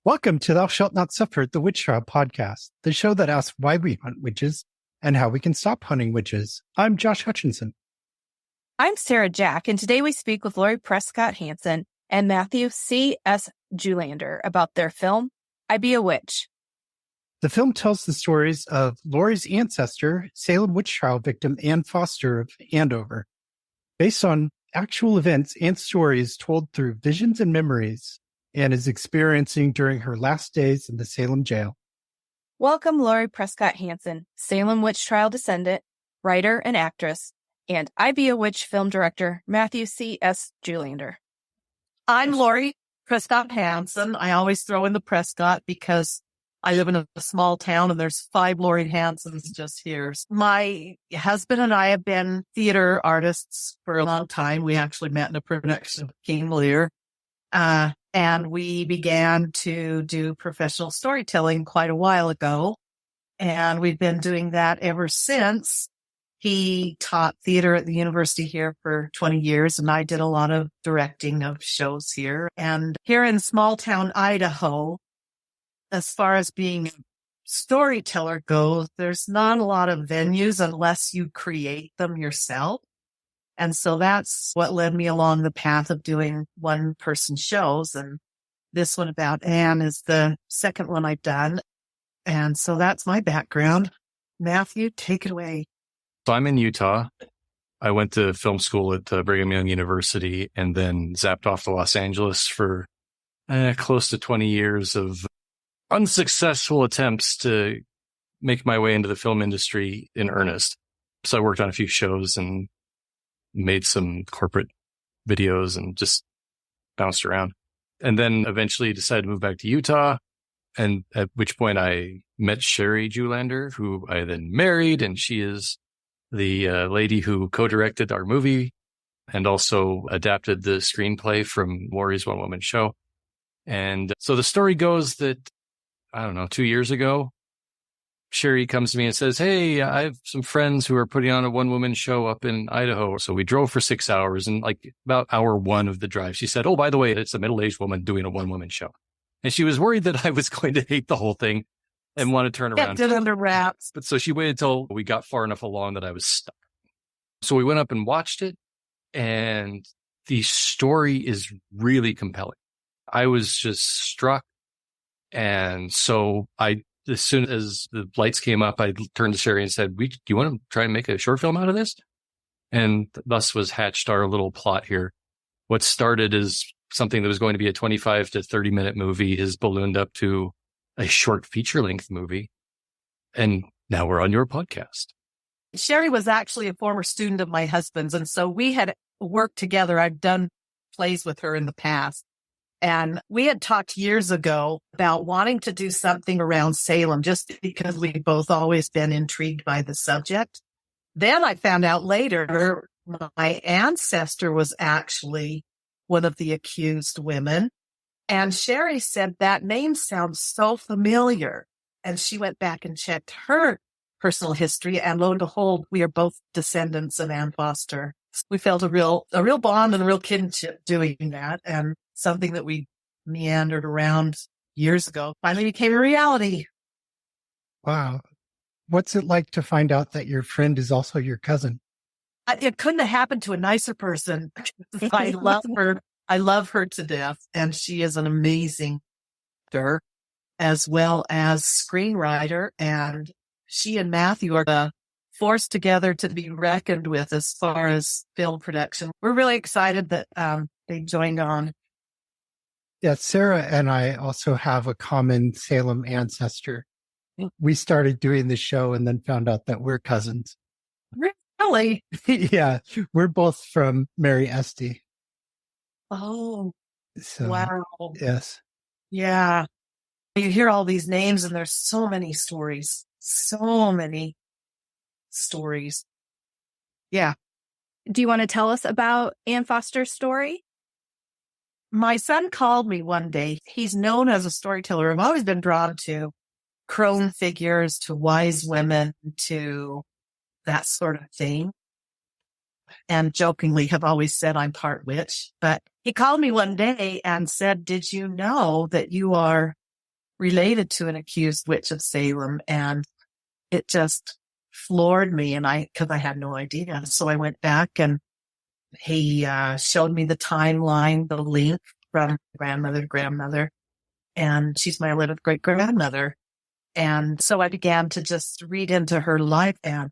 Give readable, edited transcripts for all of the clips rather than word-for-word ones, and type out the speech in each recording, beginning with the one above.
Welcome to Thou Shalt Not Suffer, the Witch Trial podcast, the show that asks why we hunt witches and how we can stop hunting witches. I'm Josh Hutchinson. I'm Sarah Jack, and today we speak with Lori Prescott Hansen and Matthew C.S. Julander about their film, I Be a Witch. The film tells the stories of Lori's ancestor, Salem witch trial victim Ann Foster of Andover, based on actual events and stories told through visions and memories Ann is experiencing during her last days in the Salem jail. Welcome, Lori Prescott Hansen, Salem witch trial descendant, writer and actress, and I Be a Witch film director, Matthew C.S. Julander. I'm Lori Prescott Hansen. I always throw in the Prescott because I live in a small town and there's 5 Lori Hansens just here. My husband and I have been theater artists for a long time. We actually met in a production of King Lear. And we began to do professional storytelling quite a while ago. And we've been doing that ever since. He taught theater at the university here for 20 years, and I did a lot of directing of shows here. And here in small town Idaho, as far as being a storyteller goes, there's not a lot of venues unless you create them yourself. And so that's what led me along the path of doing one-person shows. And this one about Anne is the second one I've done. And so that's my background. Matthew, take it away. So I'm in Utah. I went to film school at Brigham Young University and then zapped off to Los Angeles for close to 20 years of unsuccessful attempts to make my way into the film industry in earnest. So I worked on a few shows and made some corporate videos and just bounced around. And then eventually decided to move back to Utah. And at which point I met Sherry Julander, who I then married. And she is the lady who co-directed our movie and also adapted the screenplay from Lori's one-woman show. And so the story goes that, 2 years ago, Sherry comes to me and says, hey, I have some friends who are putting on a one-woman show up in Idaho. So we drove for 6 hours, and like about hour 1 of the drive, she said, oh, by the way, it's a middle-aged woman doing a one-woman show. And she was worried that I was going to hate the whole thing and want to turn around. Kept it under wraps. But so she waited till we got far enough along that I was stuck. So we went up and watched it, and the story is really compelling. I was just struck. And so as soon as the lights came up, I turned to Sherry and said, do you want to try and make a short film out of this? And thus was hatched our little plot here. What started as something that was going to be a 25 to 30 minute movie has ballooned up to a short feature length movie. And now we're on your podcast. Sherry was actually a former student of my husband's. And so we had worked together. I've done plays with her in the past. And we had talked years ago about wanting to do something around Salem just because we'd both always been intrigued by the subject. Then I found out later my ancestor was actually one of the accused women. And Sherry said that name sounds so familiar. And she went back and checked her personal history. And lo and behold, we are both descendants of Ann Foster. We felt a real bond and a real kinship doing that. And something that we meandered around years ago finally became a reality. Wow. What's it like to find out that your friend is also your cousin? It couldn't have happened to a nicer person. I love her. I love her to death. And she is an amazing actor as well as screenwriter. And she and Matthew are the force together to be reckoned with as far as film production. We're really excited that they joined on. Yeah, Sarah and I also have a common Salem ancestor. We started doing the show and then found out that we're cousins. Really? Yeah, we're both from Mary Estey. Oh, So, wow. yes. Yeah. You hear all these names and there's so many stories. So many stories. Yeah. Do you want to tell us about Ann Foster's story? My son called me one day. He's known as a storyteller. I've always been drawn to crone figures, to wise women, to that sort of thing. And jokingly have always said I'm part witch. But he called me one day and said, did you know that you are related to an accused witch of Salem. And it just floored me. And because I had no idea. So I went back and he showed me the timeline, the link from grandmother to grandmother. And she's my 11th great grandmother. And so I began to just read into her life. And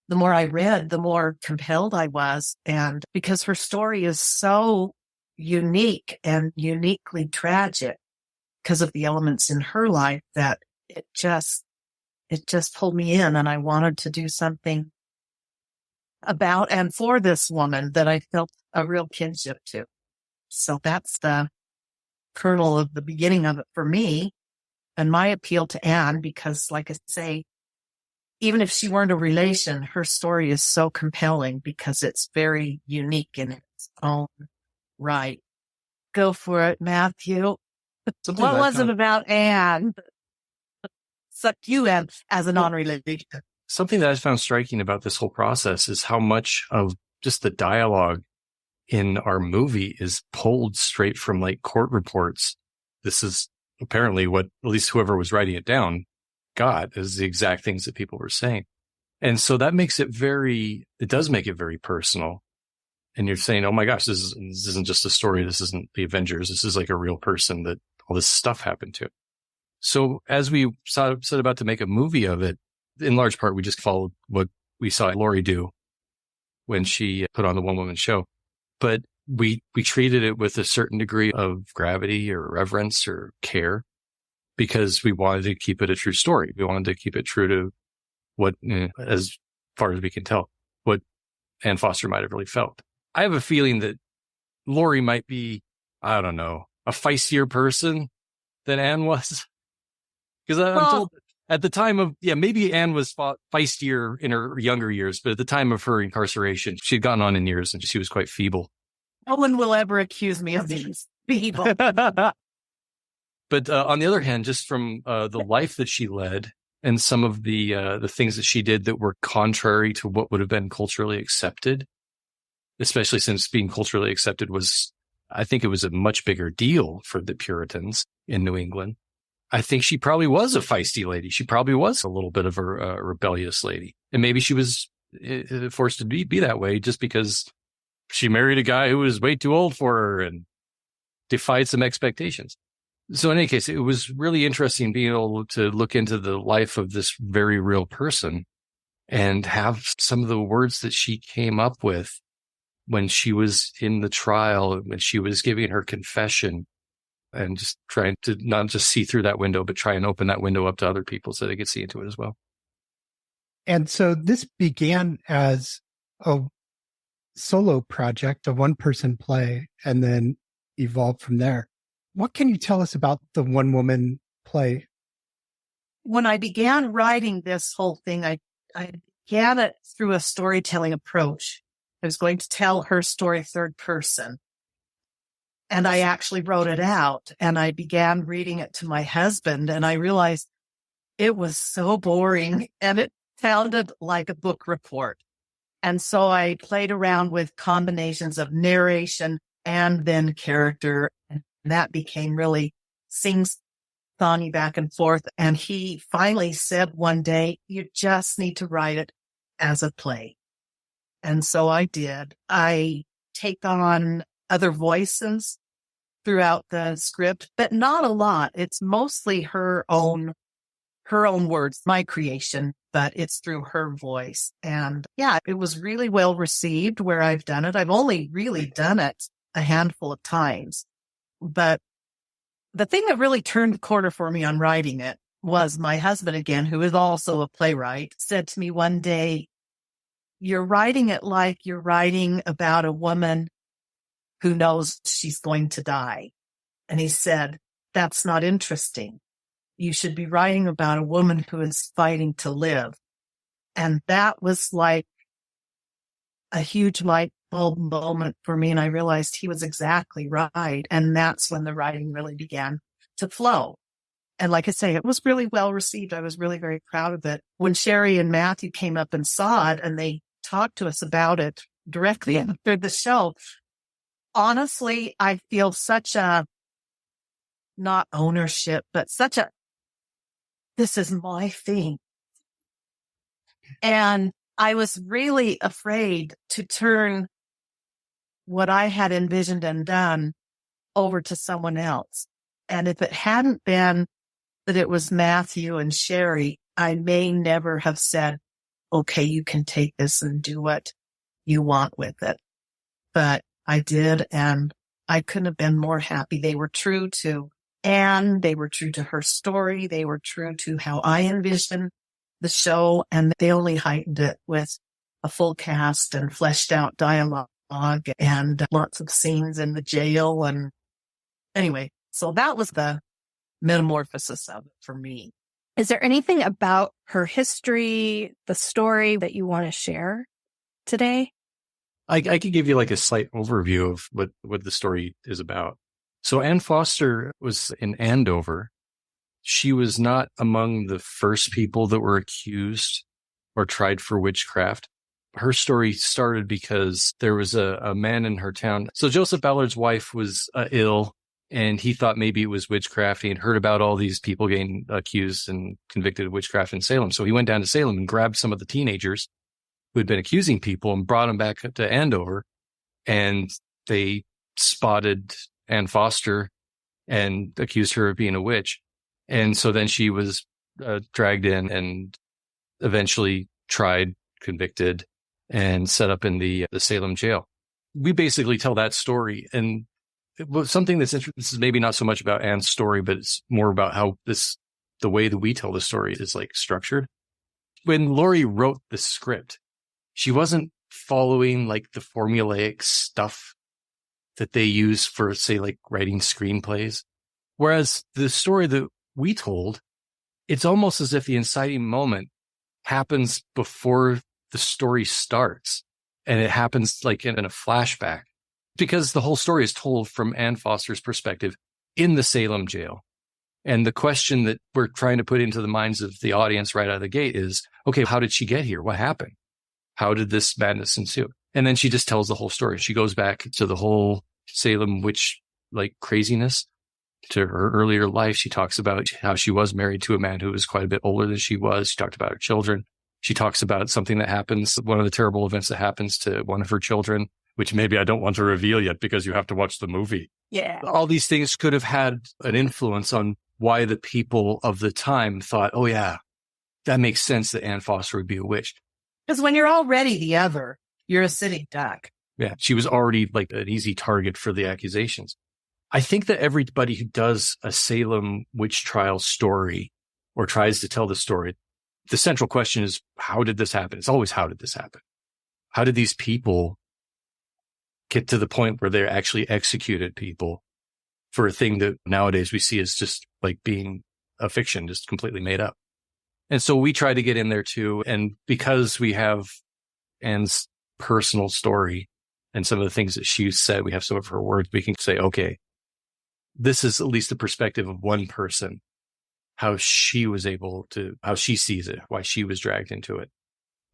the more I read, the more compelled I was. And because her story is so unique and uniquely tragic because of the elements in her life, that it just pulled me in, and I wanted to do something about and for this woman that I felt a real kinship to. So that's the kernel of the beginning of it for me, and my appeal to Anne, because like I say, even if she weren't a relation, her story is so compelling because it's very unique in its own right. Go for it, Matthew. What was it about Anne that sucked you in as a non-related? Something that I found striking about this whole process is how much of just the dialogue in our movie is pulled straight from like court reports. This is apparently what at least whoever was writing it down got as the exact things that people were saying. And so that makes it does make it very personal. And you're saying, oh my gosh, this isn't just a story. This isn't the Avengers. This is like a real person that all this stuff happened to. So as we set about to make a movie of it, in large part, we just followed what we saw Laurie do when she put on the one woman show. But we treated it with a certain degree of gravity or reverence or care because we wanted to keep it a true story. We wanted to keep it true to what, as far as we can tell, what Anne Foster might have really felt. I have a feeling that Laurie might be, I don't know, a feistier person than Anne was. Because I'm told at the time of, maybe Anne was feistier in her younger years, but at the time of her incarceration, she'd gotten on in years and she was quite feeble. No one will ever accuse me of being feeble. But on the other hand, just from the life that she led and some of the things that she did that were contrary to what would have been culturally accepted, especially since being culturally accepted I think it was a much bigger deal for the Puritans in New England. I think she probably was a feisty lady. She probably was a little bit of a rebellious lady. And maybe she was forced to be that way just because she married a guy who was way too old for her and defied some expectations. So in any case, it was really interesting being able to look into the life of this very real person and have some of the words that she came up with when she was in the trial, when she was giving her confession, and just trying to not just see through that window, but try and open that window up to other people so they could see into it as well. And so this began as a solo project, a one-person play, and then evolved from there. What can you tell us about the one-woman play? When I began writing this whole thing, I began it through a storytelling approach. I was going to tell her story third person. And I actually wrote it out and I began reading it to my husband and I realized it was so boring and it sounded like a book report. And so I played around with combinations of narration and then character. And that became really sing-songy back and forth. And he finally said one day, you just need to write it as a play. And so I did. I take on other voices throughout the script, but not a lot. It's mostly her own words, my creation, but it's through her voice. And yeah, it was really well received where I've done it. I've only really done it a handful of times, but the thing that really turned the corner for me on writing it was my husband again, who is also a playwright, said to me one day, you're writing it like you're writing about a woman who knows she's going to die. And he said, that's not interesting. You should be writing about a woman who is fighting to live. And that was like a huge light bulb moment for me. And I realized he was exactly right. And that's when the writing really began to flow. And like I say, it was really well received. I was really very proud of it. When Sherry and Matthew came up and saw it and they talked to us about it directly after the show, honestly, I feel such a, not ownership, but such a this is my thing. And I was really afraid to turn what I had envisioned and done over to someone else. And if it hadn't been that it was Matthew and Sherry, I may never have said, okay, you can take this and do what you want with it. But I did, and I couldn't have been more happy. They were true to Anne. They were true to her story. They were true to how I envisioned the show, and they only heightened it with a full cast and fleshed out dialogue and lots of scenes in the jail. And anyway, so that was the metamorphosis of it for me. Is there anything about her history, the story that you want to share today? I could give you like a slight overview of what the story is about. So Anne Foster was in Andover. She was not among the first people that were accused or tried for witchcraft. Her story started because there was a man in her town. So Joseph Ballard's wife was ill, and he thought maybe it was witchcraft. He had heard about all these people getting accused and convicted of witchcraft in Salem. So he went down to Salem and grabbed some of the teenagers who had been accusing people and brought them back to Andover. And they spotted Anne Foster and accused her of being a witch. And so then she was dragged in and eventually tried, convicted, and set up in the Salem jail. We basically tell that story. And it was something that's interesting. This is maybe not so much about Anne's story, but it's more about how the way that we tell the story is like structured. When Laurie wrote the script, she wasn't following like the formulaic stuff that they use for, say, like writing screenplays. Whereas the story that we told, it's almost as if the inciting moment happens before the story starts, and it happens like in a flashback, because the whole story is told from Anne Foster's perspective in the Salem jail. And the question that we're trying to put into the minds of the audience right out of the gate is, okay, how did she get here? What happened? How did this madness ensue? And then she just tells the whole story. She goes back to the whole Salem witch like craziness, to her earlier life. She talks about how she was married to a man who was quite a bit older than she was. She talked about her children. She talks about something that happens, one of the terrible events that happens to one of her children, which maybe I don't want to reveal yet because you have to watch the movie. Yeah. All these things could have had an influence on why the people of the time thought, oh yeah, that makes sense that Anne Foster would be a witch. Because when you're already the other, you're a sitting duck. Yeah, she was already like an easy target for the accusations. I think that everybody who does a Salem witch trial story or tries to tell the story, the central question is, how did this happen? It's always, how did this happen? How did these people get to the point where they actually executed people for a thing that nowadays we see as just like being a fiction, just completely made up? And so we try to get in there too. And because we have Anne's personal story and some of the things that she said, we have some of her words, we can say, okay, this is at least the perspective of one person, how she was able to, how she sees it, why she was dragged into it.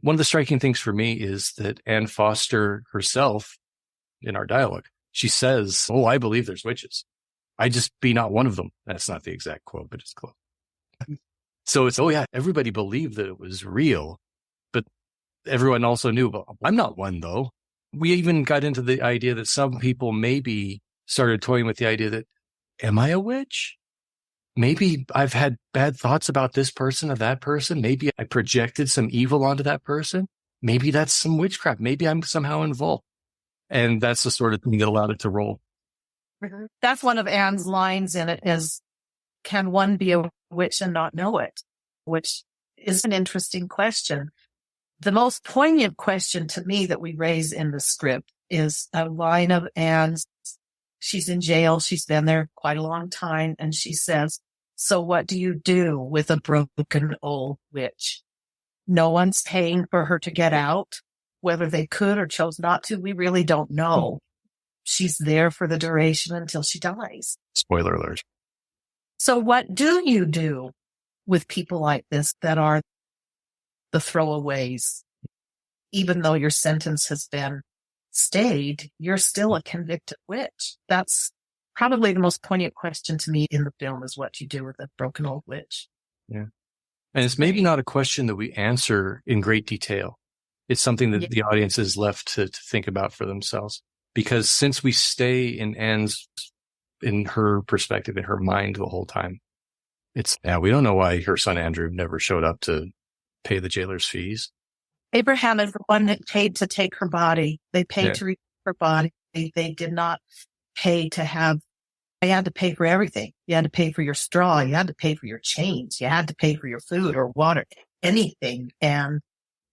One of the striking things for me is that Anne Foster herself, in our dialogue, she says, oh, I believe there's witches. I just be not one of them. That's not the exact quote, but it's close. So it's, oh yeah, everybody believed that it was real, but everyone also knew, well, I'm not one though. We even got into the idea that some people maybe started toying with the idea that, am I a witch? Maybe I've had bad thoughts about this person or that person. Maybe I projected some evil onto that person. Maybe that's some witchcraft. Maybe I'm somehow involved. And that's the sort of thing that allowed it to roll. That's one of Anne's lines in it is, can one be a witch and not know it? Which is an interesting question. The most poignant question to me that we raise in the script is a line of Anne's. She's in jail. She's been there quite a long time. And she says, so what do you do with a broken old witch? No one's paying for her to get out. Whether they could or chose not to, we really don't know. She's there for the duration until she dies. Spoiler alert. So what do you do with people like this that are the throwaways? Even though your sentence has been stayed, you're still a convicted witch. That's probably the most poignant question to me in the film, is what you do with a broken old witch. Yeah. And it's maybe not a question that we answer in great detail. It's something that the audience is left to think about for themselves. Because since we stay in her perspective, in her mind the whole time, we don't know why her son Andrew never showed up to pay the jailer's fees. Abraham is the one that paid to take her body. They paid to receive her body. They did not pay to have. You had to pay for everything. You had to pay for your straw. You had to pay for your chains. You had to pay for your food or water, anything. And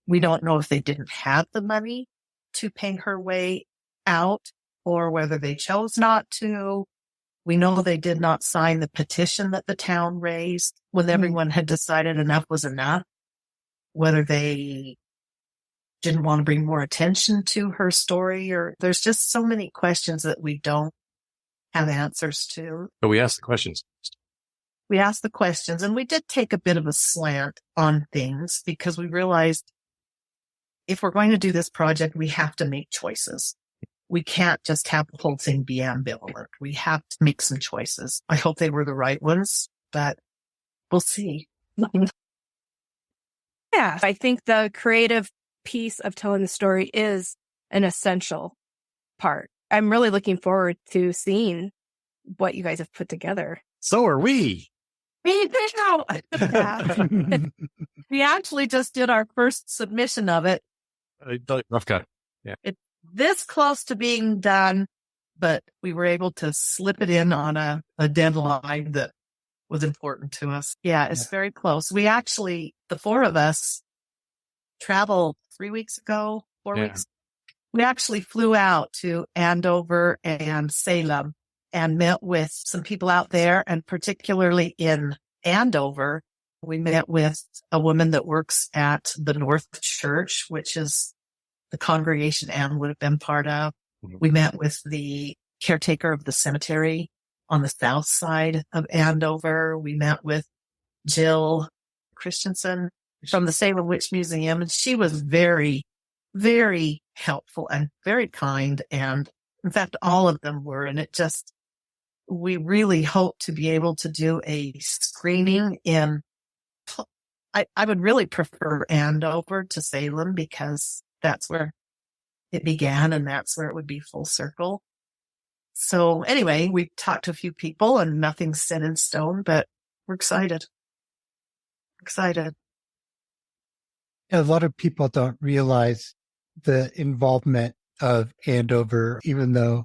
we don't know if they didn't have the money to pay her way out or whether they chose not to. We know they did not sign the petition that the town raised when everyone had decided enough was enough. Whether they didn't want to bring more attention to her story, or there's just so many questions that we don't have answers to. But we asked the questions. We asked the questions, and we did take a bit of a slant on things because we realized if we're going to do this project, we have to make choices. We can't just have the whole thing be ambivalent. We have to make some choices. I hope they were the right ones, but we'll see. Yeah, I think the creative piece of telling the story is an essential part. I'm really looking forward to seeing what you guys have put together. So are we. Me too. We actually just did our first submission of it. Rough cut. Yeah. It's this close to being done, but we were able to slip it in on a deadline that was important to us. Yeah, it's very close. We actually, the four of us, traveled 3 weeks ago, 4 weeks. We actually flew out to Andover and Salem and met with some people out there, and particularly in Andover, we met with a woman that works at the North Church, which is the congregation Anne would have been part of. We met with the caretaker of the cemetery on the south side of Andover. We met with Jill Christensen from the Salem Witch Museum, and she was very, very helpful and very kind. And in fact, all of them were. And we really hope to be able to do a screening in, I would really prefer Andover to Salem because that's where it began and that's where it would be full circle. So anyway, we talked to a few people and nothing's set in stone, but we're excited. A lot of people don't realize the involvement of Andover, even though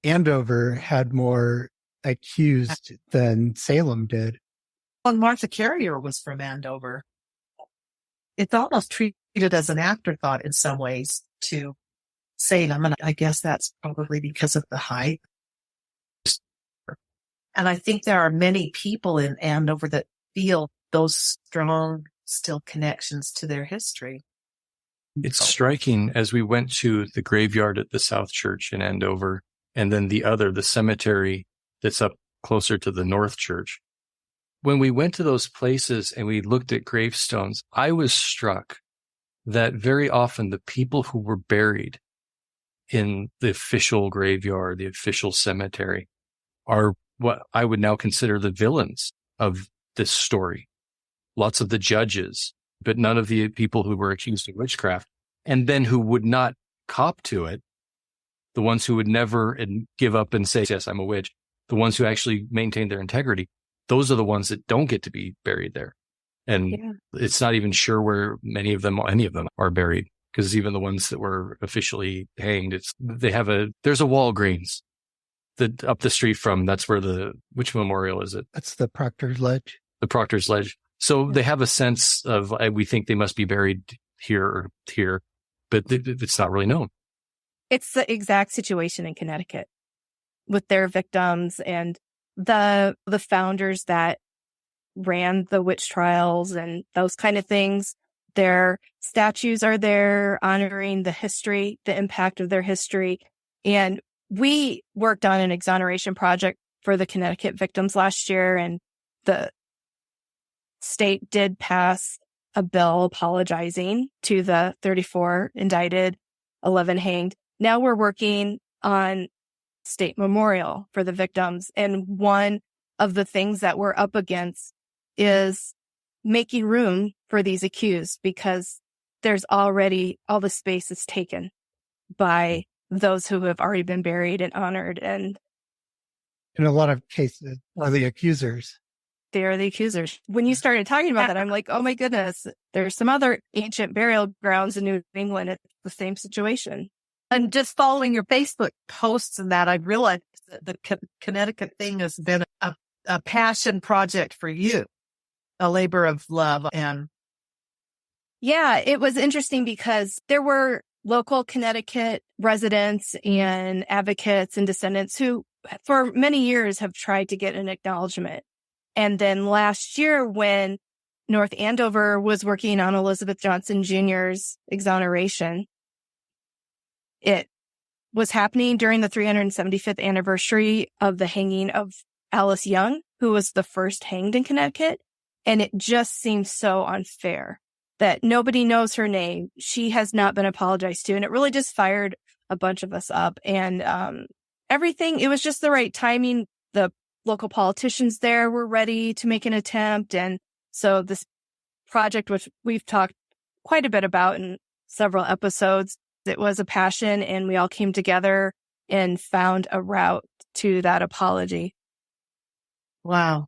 Andover had more accused than Salem did. Well, Martha Carrier was from Andover. It's almost treated as an afterthought in some ways to Salem, and I guess that's probably because of the hype. And I think there are many people in Andover that feel those strong still connections to their history. It's striking as we went to the graveyard at the South Church in Andover, and then the cemetery that's up closer to the North Church. When we went to those places and we looked at gravestones, I was struck that very often the people who were buried in the official graveyard, the official cemetery, are what I would now consider the villains of this story. Lots of the judges, but none of the people who were accused of witchcraft, and then who would not cop to it, the ones who would never give up and say, yes, I'm a witch, the ones who actually maintain their integrity, those are the ones that don't get to be buried there. And it's not even sure where any of them are buried, because even the ones that were officially hanged, there's a Walgreens that up the street from, that's where which memorial is it? That's the Proctor's Ledge. The Proctor's Ledge. So they have a sense of, we think they must be buried here or here, but it's not really known. It's the exact situation in Connecticut with their victims and the founders that ran the witch trials and those kind of things. Their statues are there honoring the history, the impact of their history. And we worked on an exoneration project for the Connecticut victims last year, and the state did pass a bill apologizing to the 34 indicted, 11 hanged. Now we're working on state memorial for the victims. And one of the things that we're up against is making room for these accused because there's already all the space is taken by those who have already been buried and honored, and In a lot of cases, are the accusers. they are the accusers. When you started talking about that, I'm like, oh my goodness, there's some other ancient burial grounds in New England. It's the same situation. And just following your Facebook posts and that, I realized that the Connecticut thing has been a passion project for you, a labor of love. And Yeah, it was interesting because there were local Connecticut residents and advocates and descendants who for many years have tried to get an acknowledgement. And then last year when North Andover was working on Elizabeth Johnson Jr.'s exoneration, it was happening during the 375th anniversary of the hanging of Alice Young, who was the first hanged in Connecticut. And it just seems so unfair that nobody knows her name. She has not been apologized to. And it really just fired a bunch of us up. And everything, it was just the right timing. The local politicians there were ready to make an attempt. And so this project, which we've talked quite a bit about in several episodes, it was a passion, and we all came together and found a route to that apology. wow.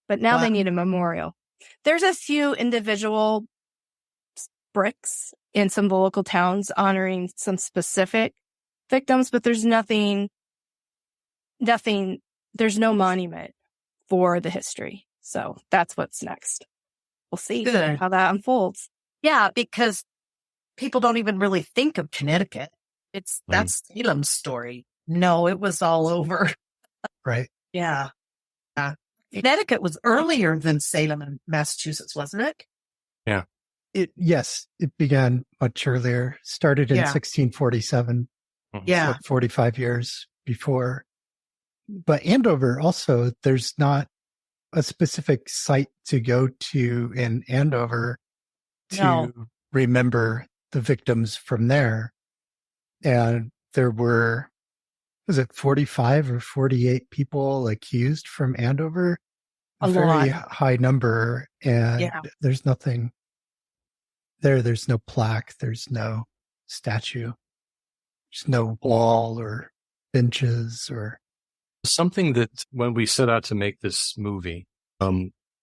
But now Wow. they need a memorial. There's a few individual bricks in some of the local towns honoring some specific victims, but there's nothing, there's no monument for the history. So that's what's next. We'll see Good. how that unfolds. Yeah, because people don't even really think of Connecticut. That's Salem's story. No, it was all over. Right. Yeah. Connecticut was earlier than Salem and Massachusetts, wasn't it? Yes, it began much earlier, started in Yeah. 1647, Yeah. 45 years before. But Andover also, there's not a specific site to go to in Andover to No. remember the victims from there. And there were, was it 45 or 48 people accused from Andover? A very lot. high number. And Yeah. there's nothing there. There's no plaque. There's no statue. There's no wall or benches or. Something that when we set out to make this movie,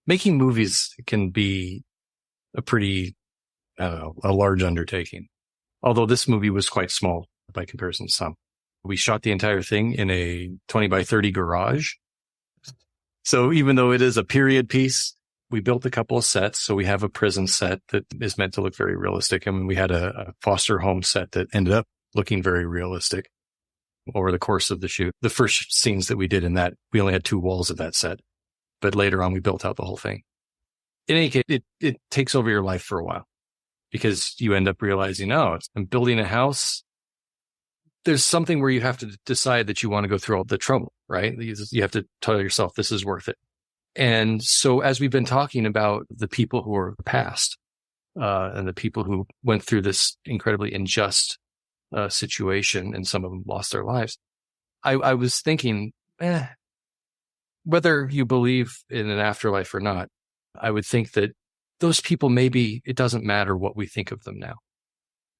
making movies can be a pretty, a large undertaking. Although this movie was quite small by comparison to some. We shot the entire thing in a 20 by 30 garage. So even though it is a period piece, we built a couple of sets. So we have a prison set that is meant to look very realistic. I mean, we had a foster home set that ended up looking very realistic over the course of the shoot. The first scenes that we did in that, we only had 2 walls of that set. But later on, we built out the whole thing. In any case, it takes over your life for a while because you end up realizing, oh, I'm building a house. There's something where you have to decide that you want to go through all the trouble, right? You have to tell yourself this is worth it. And so as we've been talking about the people who are past, and the people who went through this incredibly unjust situation, and some of them lost their lives, I was thinking, whether you believe in an afterlife or not, I would think that those people, maybe it doesn't matter what we think of them now,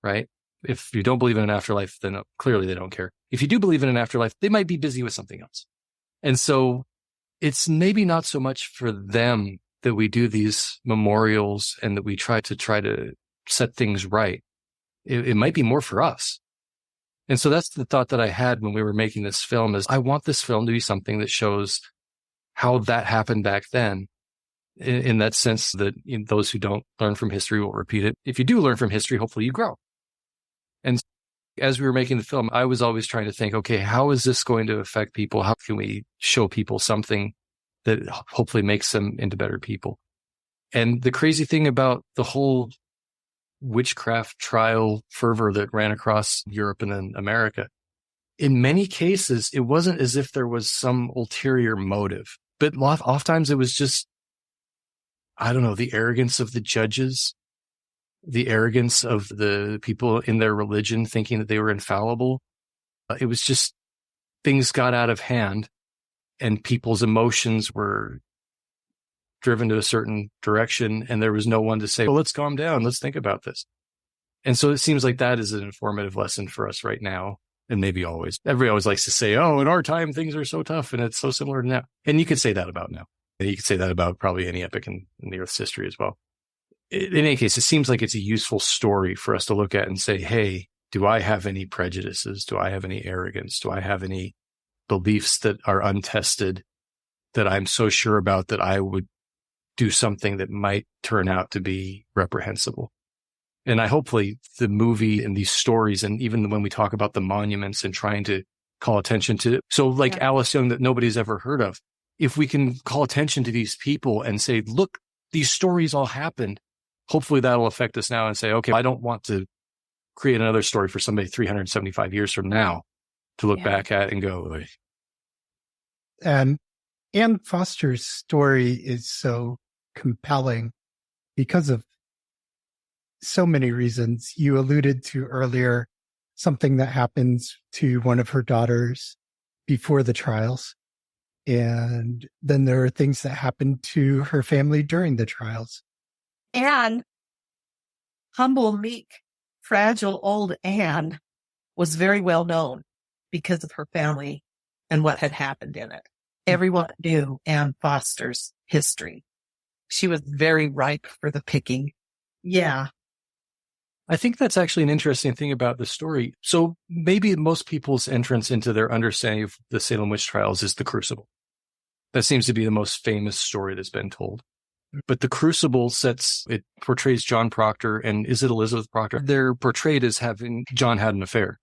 right? If you don't believe in an afterlife, then clearly they don't care. If you do believe in an afterlife, they might be busy with something else. And so it's maybe not so much for them that we do these memorials and that we try to set things right. It might be more for us. And so that's the thought that I had when we were making this film, is I want this film to be something that shows how that happened back then, in that sense that those who don't learn from history will repeat it. If you do learn from history, hopefully you grow. And as we were making the film, I was always trying to think, okay, how is this going to affect people? How can we show people something that hopefully makes them into better people? And the crazy thing about the whole witchcraft trial fervor that ran across Europe and then America, in many cases, it wasn't as if there was some ulterior motive, but oftentimes it was just, I don't know, the arrogance of the judges, the arrogance of the people in their religion thinking that they were infallible. It was just, things got out of hand and people's emotions were driven to a certain direction, and there was no one to say, well, let's calm down. Let's think about this. And so it seems like that is an informative lesson for us right now. And maybe always. Everybody always likes to say, oh, in our time, things are so tough and it's so similar to now. And you could say that about now. And you could say that about probably any epic in the Earth's history as well. In any case, it seems like it's a useful story for us to look at and say, hey, do I have any prejudices? Do I have any arrogance? Do I have any beliefs that are untested that I'm so sure about that I would do something that might turn out to be reprehensible? And hopefully the movie and these stories, and even when we talk about the monuments and trying to call attention to, so like Alice Young that nobody's ever heard of, if we can call attention to these people and say, look, these stories all happened, hopefully that'll affect us now and say, okay, I don't want to create another story for somebody 375 years from now to look back at and go. And Anne Foster's story is so compelling because of so many reasons. You alluded to earlier something that happens to one of her daughters before the trials. And then there are things that happen to her family during the trials. And humble, meek, fragile old Anne was very well known because of her family and what had happened in it. Everyone knew Anne Foster's history. She was very ripe for the picking. Yeah. I think that's actually an interesting thing about the story. So maybe most people's entrance into their understanding of the Salem witch trials is the Crucible. That seems to be the most famous story that's been told. But the Crucible it portrays John Proctor, and is it Elizabeth Proctor? They're portrayed as having, John had an affair,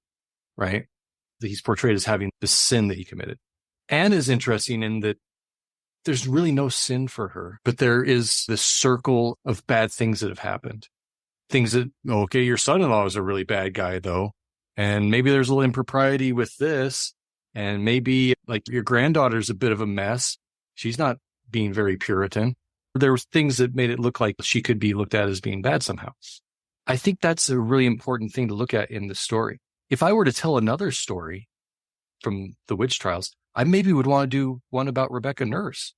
right? He's portrayed as having the sin that he committed. Anne is interesting in that there's really no sin for her, but there is this circle of bad things that have happened. Things that, okay, your son-in-law is a really bad guy though. And maybe there's a little impropriety with this. And maybe like your granddaughter's a bit of a mess. She's not being very Puritan. There was things that made it look like she could be looked at as being bad somehow. I think that's a really important thing to look at in the story. If I were to tell another story from the witch trials, I maybe would want to do one about Rebecca Nurse,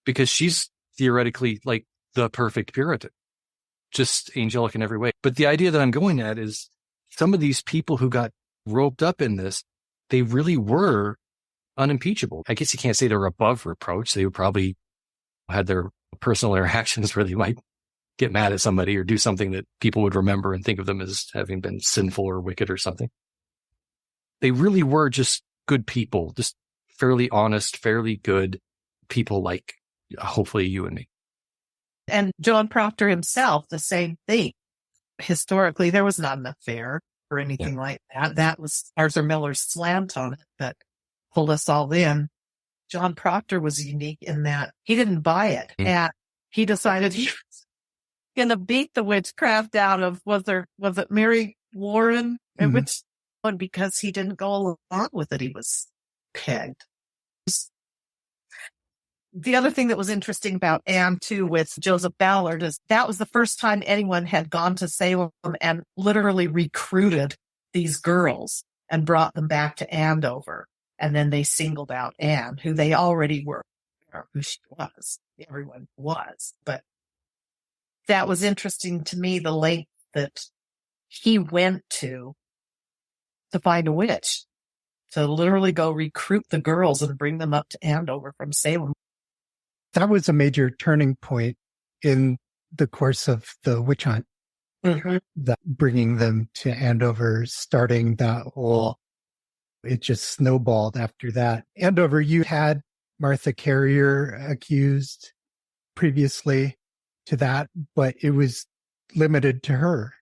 because she's theoretically like the perfect Puritan, just angelic in every way. But the idea that I'm going at is some of these people who got roped up in this, they really were unimpeachable. I guess you can't say they were above reproach. They would probably had their personal interactions where they might get mad at somebody or do something that people would remember and think of them as having been sinful or wicked or something. They really were just good people, just fairly honest, fairly good people like hopefully you and me. And John Proctor himself, the same thing. Historically, there was not an affair or anything like that. That was Arthur Miller's slant on it that pulled us all in. John Proctor was unique in that he didn't buy it. And he decided he was going to beat the witchcraft out of, was it Mary Warren? And because he didn't go along with it, he was pegged. The other thing that was interesting about Anne, too, with Joseph Ballard is that was the first time anyone had gone to Salem and literally recruited these girls and brought them back to Andover. And then they singled out Anne, who they already were, who she was. Everyone was. But that was interesting to me, the length that he went to find a witch, to literally go recruit the girls and bring them up to Andover from Salem. That was a major turning point in the course of the witch hunt. That bringing them to Andover, starting that whole, it just snowballed after that. Andover, you had Martha Carrier accused previously to that, but it was limited to her.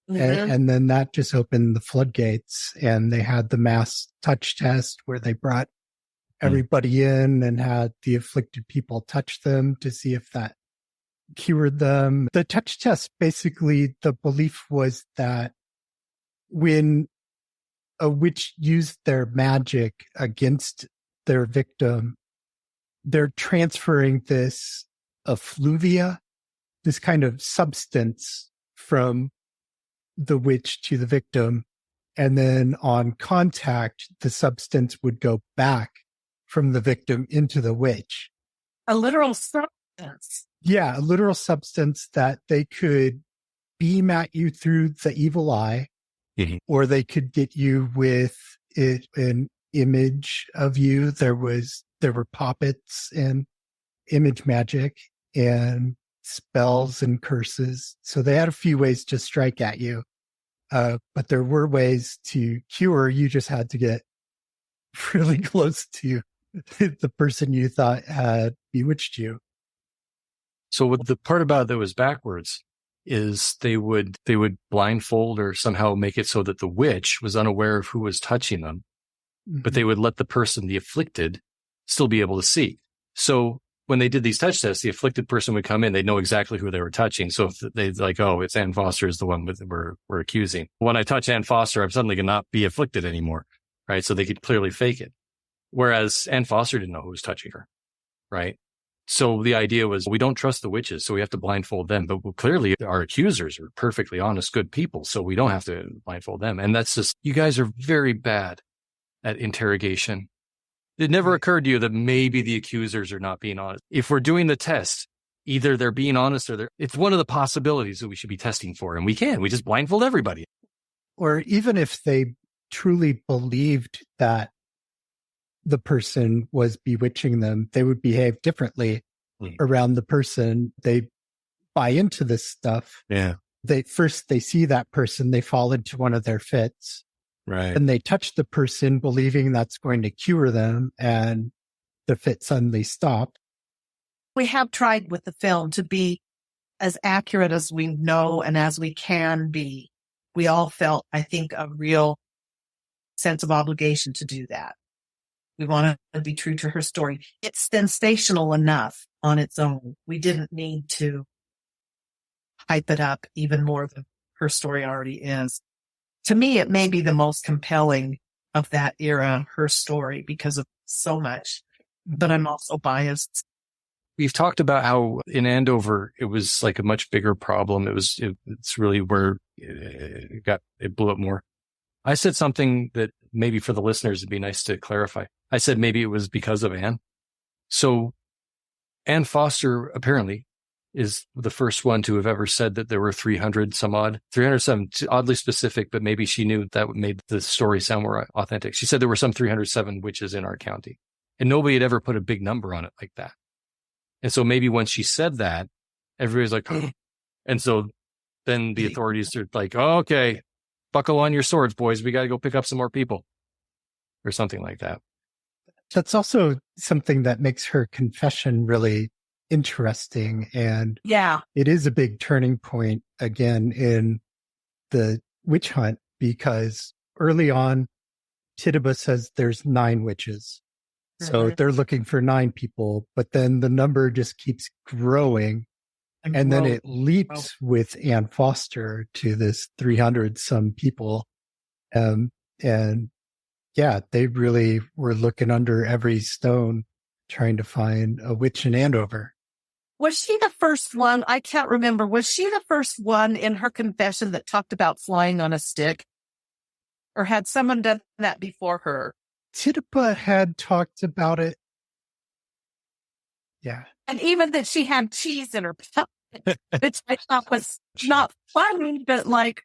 And then that just opened the floodgates, and they had the mass touch test where they brought everybody in and had the afflicted people touch them to see if that cured them. The touch test, basically, the belief was that when a witch used their magic against their victim, they're transferring this effluvia, this kind of substance from the witch to the victim. And then on contact, the substance would go back from the victim into the witch. A literal Yeah, a literal substance that they could beam at you through the evil eye, or they could get you with an image of you. There were puppets and image magic and spells and curses. So they had a few ways to strike at you. But there were ways to cure. You just had to get really close to the person you thought had bewitched you. So what the part about it that was backwards is they would blindfold or somehow make it so that the witch was unaware of who was touching them, but they would let the person, the afflicted, still be able to see. So when they did these touch tests, the afflicted person would come in, they'd know exactly who they were touching. So if they'd like, oh, it's Ann Foster is the one we're accusing. When I touch Ann Foster, I'm suddenly going to not be afflicted anymore, right? So they could clearly fake it. Whereas Ann Foster didn't know who was touching her, right? So the idea was we don't trust the witches, so we have to blindfold them. But clearly our accusers are perfectly honest, good people, so we don't have to blindfold them. And that's just, you guys are very bad at interrogation. It never occurred to you that maybe the accusers are not being honest. If we're doing the test, either they're being honest or it's one of the possibilities that we should be testing for. And we just blindfold everybody. Or even if they truly believed that the person was bewitching them, they would behave differently around the person. They buy into this stuff. Yeah. They see that person, they fall into one of their fits. Right. And they touch the person believing that's going to cure them, and the fit suddenly stopped. We have tried with the film to be as accurate as we know and as we can be. We all felt, I think, a real sense of obligation to do that. We want to be true to her story. It's sensational enough on its own. We didn't need to hype it up even more than her story already is. To me, it may be the most compelling of that era, her story, because of so much, but I'm also biased. We've talked about how in Andover, it was like a much bigger problem. It's really where it blew up more. I said something that maybe for the listeners, it'd be nice to clarify. I said maybe it was because of Anne. So Ann Foster apparently is the first one to have ever said that there were 307, oddly specific, but maybe she knew that made the story sound more authentic. She said there were some 307 witches in our county, and nobody had ever put a big number on it like that. And so maybe when she said that, everybody's like, oh. And so then the authorities are like, oh, okay, buckle on your swords, boys. We got to go pick up some more people or something like that. That's also something that makes her confession really interesting. And yeah, it is a big turning point again in the witch hunt, because early on, Tituba says there's 9 witches. So they're looking for 9 people, but then the number just keeps growing. And then it leaps with Ann Foster to this 300 some people. And yeah, they really were looking under every stone trying to find a witch in Andover. Was she the first one? I can't remember. Was she the first one in her confession that talked about flying on a stick? Or had someone done that before her? Tituba had talked about it. Yeah. And even that she had cheese in her palate, which I thought was not funny, but like,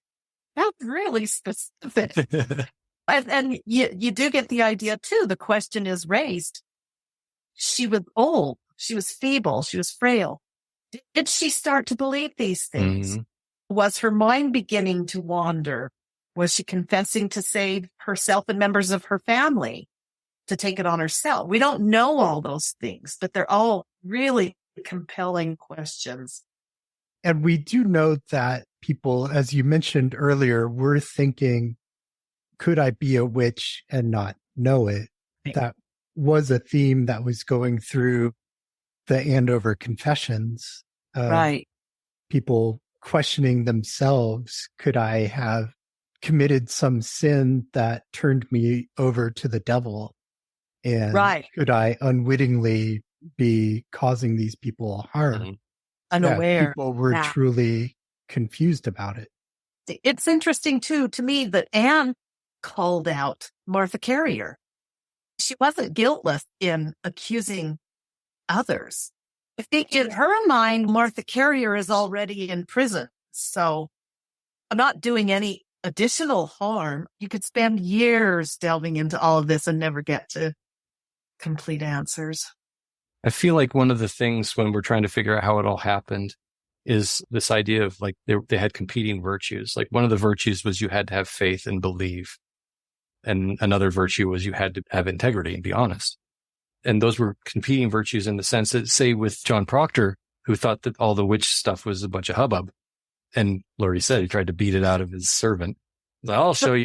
that's really specific. And you do get the idea too. The question is raised. She was old. She was feeble. She was frail. Did she start to believe these things? Mm-hmm. Was her mind beginning to wander? Was she confessing to save herself and members of her family, to take it on herself? We don't know all those things, but they're all really compelling questions. And we do know that people, as you mentioned earlier, were thinking, could I be a witch and not know it? Right. That was a theme that was going through the Andover confessions. Right. People questioning themselves, could I have committed some sin that turned me over to the devil? And could I unwittingly be causing these people harm? Mm-hmm. Unaware. Yeah, people were truly confused about it. It's interesting too, to me, that Anne called out Martha Carrier. She wasn't guiltless in accusing others. I think in her mind, Martha Carrier is already in prison. So I'm not doing any additional harm. You could spend years delving into all of this and never get to complete answers. I feel like one of the things when we're trying to figure out how it all happened is this idea of like they had competing virtues. Like one of the virtues was you had to have faith and believe. And another virtue was you had to have integrity and be honest. And those were competing virtues in the sense that, say, with John Proctor, who thought that all the witch stuff was a bunch of hubbub. And Laurie said he tried to beat it out of his servant. Like, I'll show you.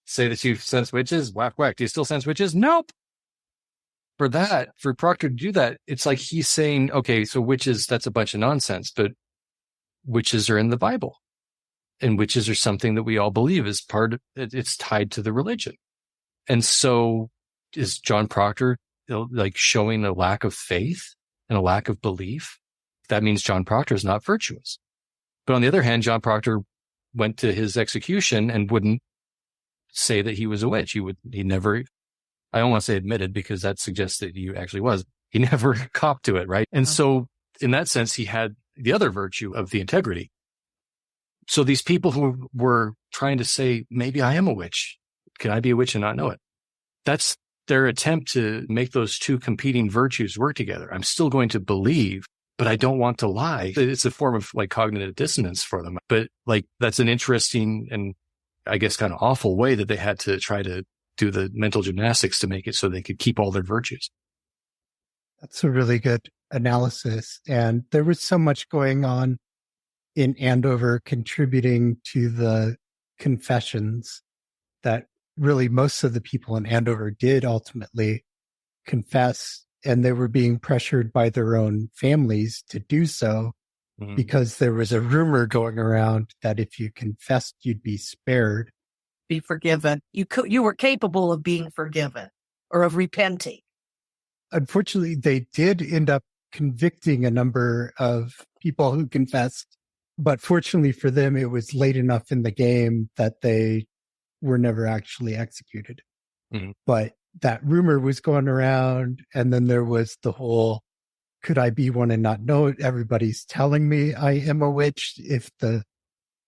Say that you sense witches. Whack, whack. Do you still sense witches? Nope. For Proctor to do that, it's like he's saying, okay, so witches, that's a bunch of nonsense, but witches are in the Bible. And witches are something that we all believe is it's tied to the religion. And so is John Proctor like showing a lack of faith and a lack of belief? That means John Proctor is not virtuous. But on the other hand, John Proctor went to his execution and wouldn't say that he was a witch. He never, I don't want to say admitted because that suggests that he actually was. He never copped to it, right? And so in that sense, he had the other virtue of the integrity. So these people who were trying to say, maybe I am a witch. Can I be a witch and not know it? That's their attempt to make those two competing virtues work together. I'm still going to believe, but I don't want to lie. It's a form of like cognitive dissonance for them. But like, that's an interesting and I guess kind of awful way that they had to try to do the mental gymnastics to make it so they could keep all their virtues. That's a really good analysis. And there was so much going on in Andover contributing to the confessions that really most of the people in Andover did ultimately confess, and they were being pressured by their own families to do so because there was a rumor going around that if you confessed, you'd be spared. Be forgiven. You were capable of being forgiven or of repenting. Unfortunately, they did end up convicting a number of people who confessed. But fortunately for them, it was late enough in the game that they were never actually executed. Mm-hmm. But that rumor was going around. And then there was the whole, could I be one and not know it? Everybody's telling me I am a witch. If the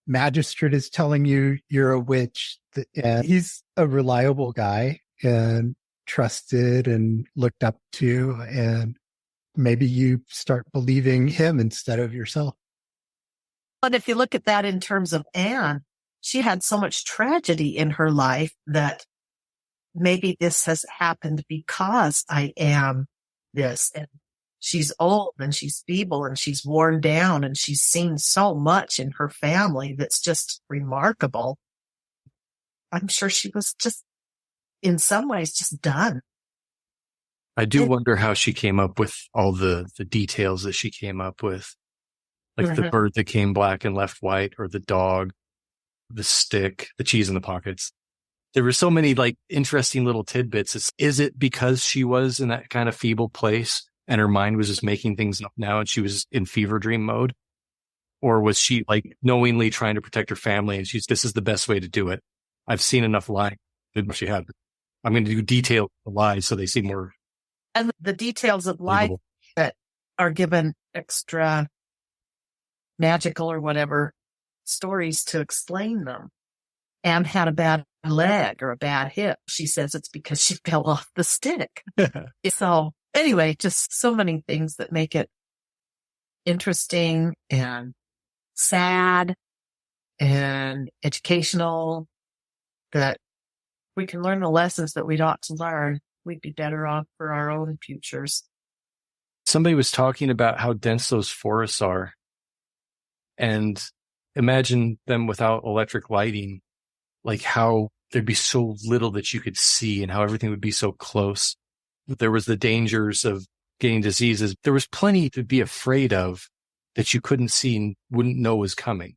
magistrate is telling you you're a witch, and he's a reliable guy and trusted and looked up to, and maybe you start believing him instead of yourself. But if you look at that in terms of Anne, she had so much tragedy in her life that maybe this has happened because I am this. And she's old and she's feeble and she's worn down and she's seen so much in her family that's just remarkable. I'm sure she was just, in some ways, just done. I do wonder how she came up with all the details that she came up with. Like the bird that came black and left white, or the dog, the stick, the cheese in the pockets. There were so many like interesting little tidbits. Is it because she was in that kind of feeble place and her mind was just making things up now and she was in fever dream mode? Or was she like knowingly trying to protect her family and this is the best way to do it? I've seen enough lying. She had. I'm going to do detailed lies so they seem more. And the details of life that are given extra magical or whatever stories to explain them. Anne had a bad leg or a bad hip. She says it's because she fell off the stick. So anyway, just so many things that make it interesting and sad and educational, that we can learn the lessons that we'd ought to learn. We'd be better off for our own futures. Somebody was talking about how dense those forests are. And imagine them without electric lighting, like how there'd be so little that you could see and how everything would be so close. There was the dangers of getting diseases. There was plenty to be afraid of that you couldn't see and wouldn't know was coming,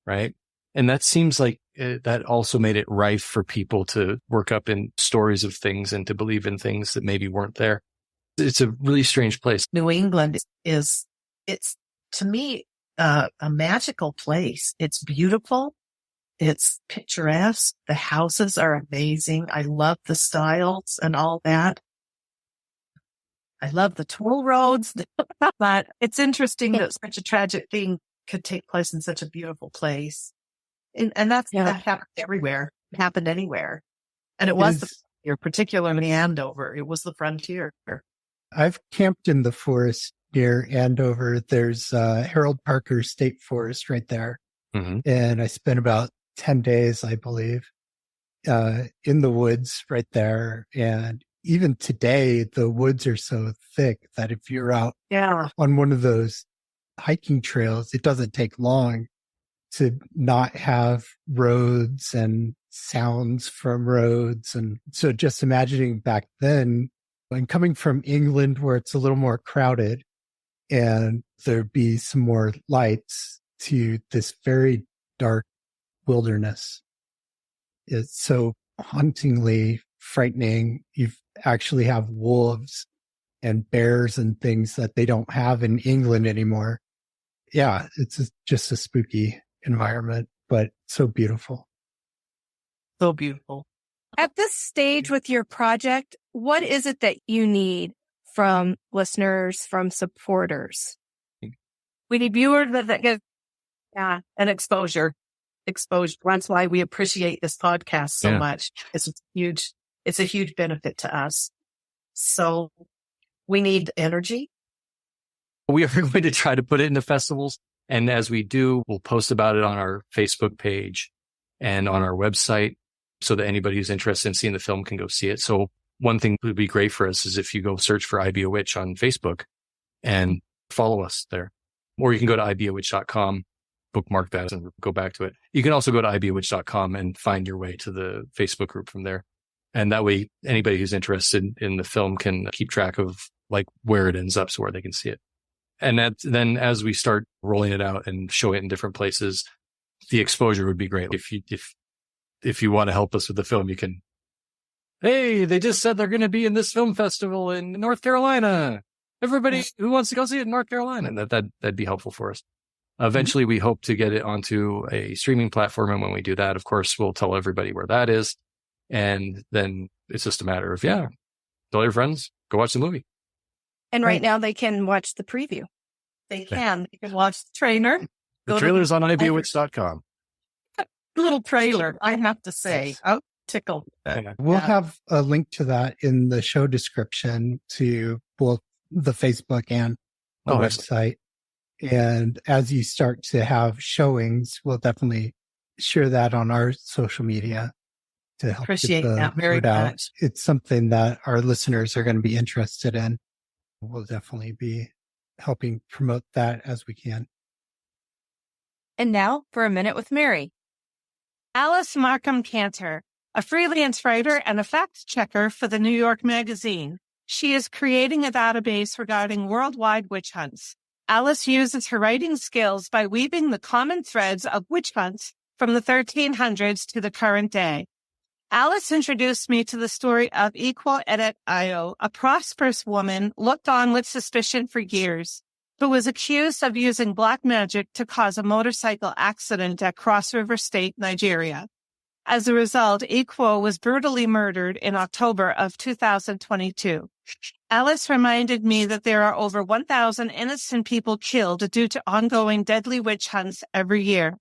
right? And that seems like that also made it rife for people to work up in stories of things and to believe in things that maybe weren't there. It's a really strange place. New England it's to me, a magical place. It's beautiful. It's picturesque. The houses are amazing. I love the styles and all that. I love the toll roads. But it's interesting that such a tragic thing could take place in such a beautiful place. And that happened everywhere. It happened anywhere. And it was the frontier, particularly Andover. It was the frontier. I've camped in the forest near Andover. There's Harold Parker State Forest right there. Mm-hmm. And I spent about 10 days, I believe, in the woods right there. And even today, the woods are so thick that if you're out on one of those hiking trails, it doesn't take long to not have roads and sounds from roads. And so just imagining back then, and coming from England where it's a little more crowded and there'd be some more lights, to this very dark wilderness. It's so hauntingly frightening. You actually have wolves and bears and things that they don't have in England anymore. Yeah, it's just a spooky environment, but so beautiful. So beautiful. At this stage with your project, what is it that you need from listeners, from supporters? We need viewers that give an exposure. That's why we appreciate this podcast so much. It's a huge benefit to us. So we need energy. We are going to try to put it into festivals. And as we do, we'll post about it on our Facebook page and on our website so that anybody who's interested in seeing the film can go see it. So one thing that would be great for us is if you go search for I Be a Witch on Facebook and follow us there. Or you can go to ibeawitch.com, bookmark that and go back to it. You can also go to ibeawitch.com and find your way to the Facebook group from there. And that way, anybody who's interested in the film can keep track of like where it ends up so where they can see it. And then as we start rolling it out and show it in different places, the exposure would be great. If you want to help us with the film, you can, hey, they just said they're going to be in this film festival in North Carolina. Everybody who wants to go see it in North Carolina, and that'd be helpful for us. Eventually, we hope to get it onto a streaming platform. And when we do that, of course, we'll tell everybody where that is. And then it's just a matter of, tell your friends, go watch the movie. And right now they can watch the preview. They can. You can watch the trailer. The trailer's on ibeawitch.com. Little trailer, I have to say. Oh, tickled. We'll have a link to that in the show description to both the Facebook and the website. And as you start to have showings, we'll definitely share that on our social media to help appreciate get the that very word out. much. It's something that our listeners are going to be interested in. We'll definitely be helping promote that as we can. And now for a minute with Mary. Alice Markham Cantor, a freelance writer and a fact checker for the New York Magazine. She is creating a database regarding worldwide witch hunts. Alice uses her writing skills by weaving the common threads of witch hunts from the 1300s to the current day. Alice introduced me to the story of Equal Edit Io, a prosperous woman looked on with suspicion for years, who was accused of using black magic to cause a motorcycle accident at Cross River State, Nigeria. As a result, Equal was brutally murdered in October of 2022. Alice reminded me that there are over 1,000 innocent people killed due to ongoing deadly witch hunts every year.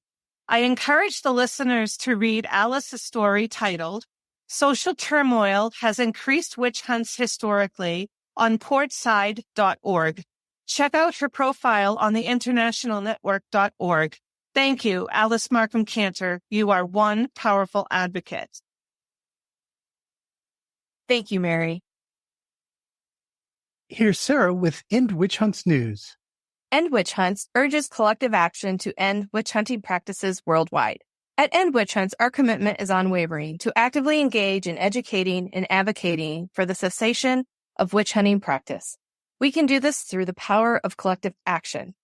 I encourage the listeners to read Alice's story titled, Social Turmoil Has Increased Witch Hunts Historically on portside.org. Check out her profile on the internationalnetwork.org. Thank you, Alice Markham Cantor. You are one powerful advocate. Thank you, Mary. Here's Sarah with End Witch Hunts News. End Witch Hunts urges collective action to end witch hunting practices worldwide. At End Witch Hunts, our commitment is unwavering to actively engage in educating and advocating for the cessation of witch hunting practice. We can do this through the power of collective action.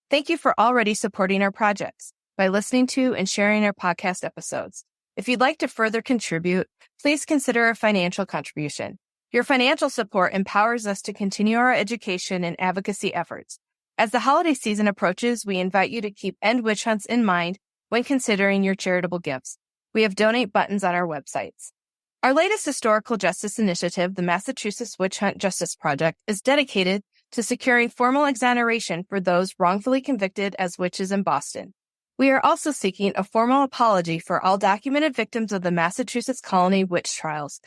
Thank you for already supporting our projects by listening to and sharing our podcast episodes. If you'd like to further contribute, please consider a financial contribution. Your financial support empowers us to continue our education and advocacy efforts. As the holiday season approaches, we invite you to keep End Witch Hunts in mind when considering your charitable gifts. We have donate buttons on our websites. Our latest historical justice initiative, the Massachusetts Witch Hunt Justice Project, is dedicated to securing formal exoneration for those wrongfully convicted as witches in Boston. We are also seeking a formal apology for all documented victims of the Massachusetts colony witch trials.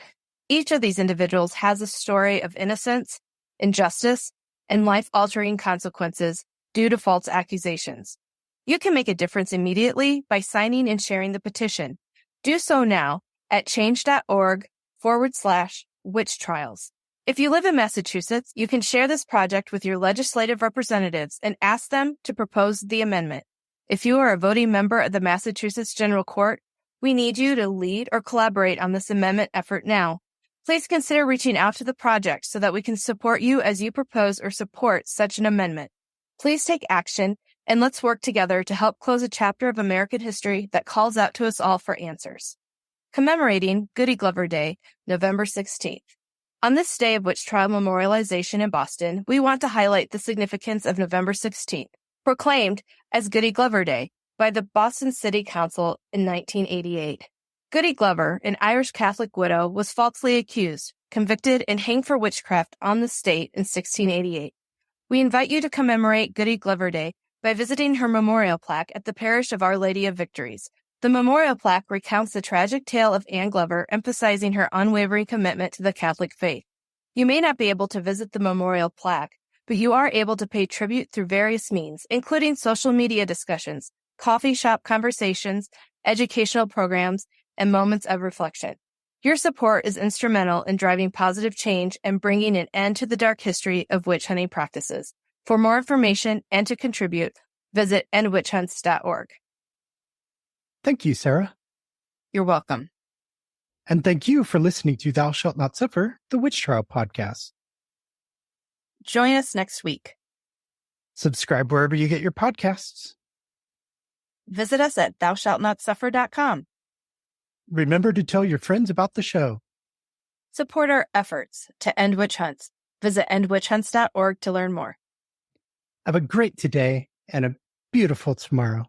Each of these individuals has a story of innocence, injustice, and life-altering consequences due to false accusations. You can make a difference immediately by signing and sharing the petition. Do so now at change.org/witch trials. If you live in Massachusetts, you can share this project with your legislative representatives and ask them to propose the amendment. If you are a voting member of the Massachusetts General Court, we need you to lead or collaborate on this amendment effort now. Please consider reaching out to the project so that we can support you as you propose or support such an amendment. Please take action, and let's work together to help close a chapter of American history that calls out to us all for answers. Commemorating Goody Glover Day, November 16th. On this day of witch trial memorialization in Boston, we want to highlight the significance of November 16th, proclaimed as Goody Glover Day by the Boston City Council in 1988. Goody Glover, an Irish Catholic widow, was falsely accused, convicted, and hanged for witchcraft on the state in 1688. We invite you to commemorate Goody Glover Day by visiting her memorial plaque at the parish of Our Lady of Victories. The memorial plaque recounts the tragic tale of Anne Glover, emphasizing her unwavering commitment to the Catholic faith. You may not be able to visit the memorial plaque, but you are able to pay tribute through various means, including social media discussions, coffee shop conversations, educational programs, and moments of reflection. Your support is instrumental in driving positive change and bringing an end to the dark history of witch hunting practices. For more information and to contribute, visit endwitchhunts.org. Thank you, Sarah. You're welcome. And thank you for listening to Thou Shalt Not Suffer, the Witch Trial Podcast. Join us next week. Subscribe wherever you get your podcasts. Visit us at thoushalltnotsuffer.com. Remember to tell your friends about the show. Support our efforts to end witch hunts. Visit endwitchhunts.org to learn more. Have a great today and a beautiful tomorrow.